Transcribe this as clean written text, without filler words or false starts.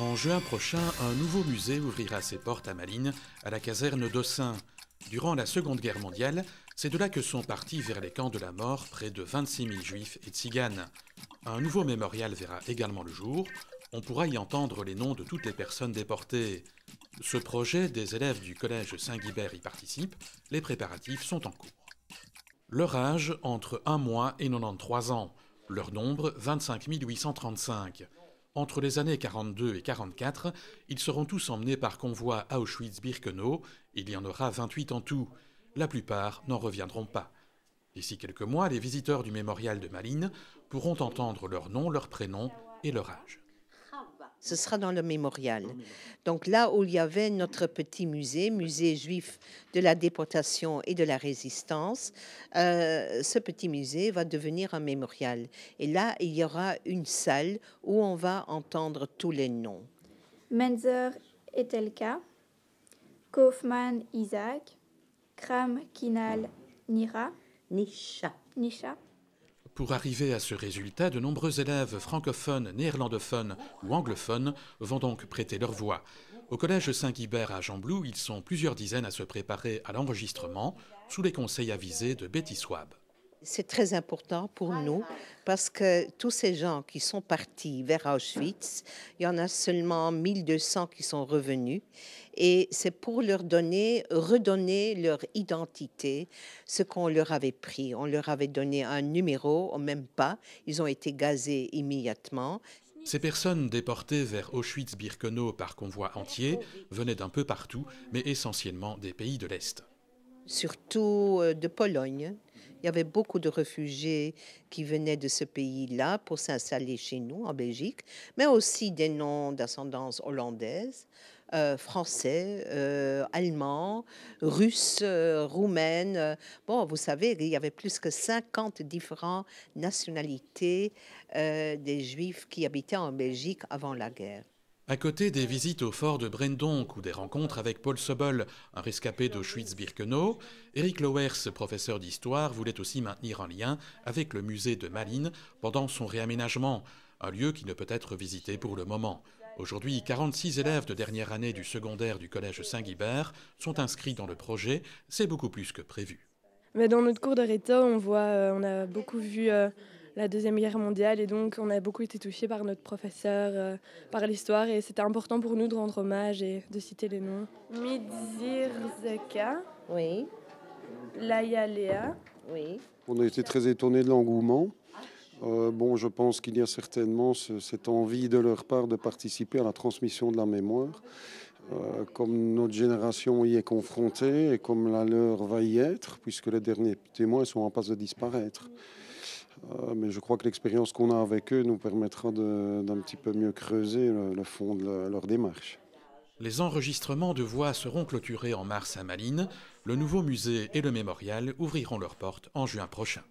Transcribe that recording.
En juin prochain, un nouveau musée ouvrira ses portes à Malines, à la caserne d'Ossun. Durant la Seconde Guerre mondiale, c'est de là que sont partis vers les camps de la mort près de 26 000 juifs et tziganes. Un nouveau mémorial verra également le jour. On pourra y entendre les noms de toutes les personnes déportées. Ce projet, des élèves du collège Saint-Guibert y participent. Les préparatifs sont en cours. Leur âge, entre 1 mois et 93 ans. Leur nombre, 25 835. Entre les années 42 et 44, ils seront tous emmenés par convoi à Auschwitz-Birkenau. Il y en aura 28 en tout. La plupart n'en reviendront pas. D'ici quelques mois, les visiteurs du mémorial de Malines pourront entendre leur nom, leur prénom et leur âge. Ce sera dans le mémorial. Donc là où il y avait notre petit musée, musée juif de la déportation et de la résistance, ce petit musée va devenir un mémorial. Et là, il y aura une salle où on va entendre tous les noms. Menzer Etelka, Kaufmann Isaac, Kram Kinal Nira, Nisha. Pour arriver à ce résultat, de nombreux élèves francophones, néerlandophones ou anglophones vont donc prêter leur voix. Au collège Saint-Guibert à Gembloux, ils sont plusieurs dizaines à se préparer à l'enregistrement sous les conseils avisés de Betty Swab. C'est très important pour nous parce que tous ces gens qui sont partis vers Auschwitz, il y en a seulement 1200 qui sont revenus et c'est pour leur redonner leur identité, ce qu'on leur avait pris. On leur avait donné un numéro, ou même pas, ils ont été gazés immédiatement. Ces personnes déportées vers Auschwitz-Birkenau par convoi entier venaient d'un peu partout, mais essentiellement des pays de l'Est. Surtout de Pologne. Il y avait beaucoup de réfugiés qui venaient de ce pays-là pour s'installer chez nous, en Belgique, mais aussi des noms d'ascendance hollandaise, français, allemand, russe, roumaine. Bon, vous savez, il y avait plus que 50 différentes nationalités des Juifs qui habitaient en Belgique avant la guerre. À côté des visites au fort de Brendonck ou des rencontres avec Paul Sobol, un rescapé d'Auschwitz-Birkenau, Eric Lauwers, professeur d'histoire, voulait aussi maintenir un lien avec le musée de Malines pendant son réaménagement, un lieu qui ne peut être visité pour le moment. Aujourd'hui, 46 élèves de dernière année du secondaire du collège Saint-Guibert sont inscrits dans le projet. C'est beaucoup plus que prévu. Mais dans notre cours de réto, on a beaucoup vu la Deuxième Guerre mondiale et donc on a beaucoup été touchés par notre professeur, par l'histoire et c'était important pour nous de rendre hommage et de citer les noms. Midzir Zeka, Oui. Laïa Léa. Oui. On a été très étonnés de l'engouement. Je pense qu'il y a certainement cette envie de leur part de participer à la transmission de la mémoire. Comme notre génération y est confrontée et comme la leur va y être, puisque les derniers témoins sont en passe de disparaître. Mais je crois que l'expérience qu'on a avec eux nous permettra d'un petit peu mieux creuser le fond de leur démarche. Les enregistrements de voix seront clôturés en mars à Malines. Le nouveau musée et le mémorial ouvriront leurs portes en juin prochain.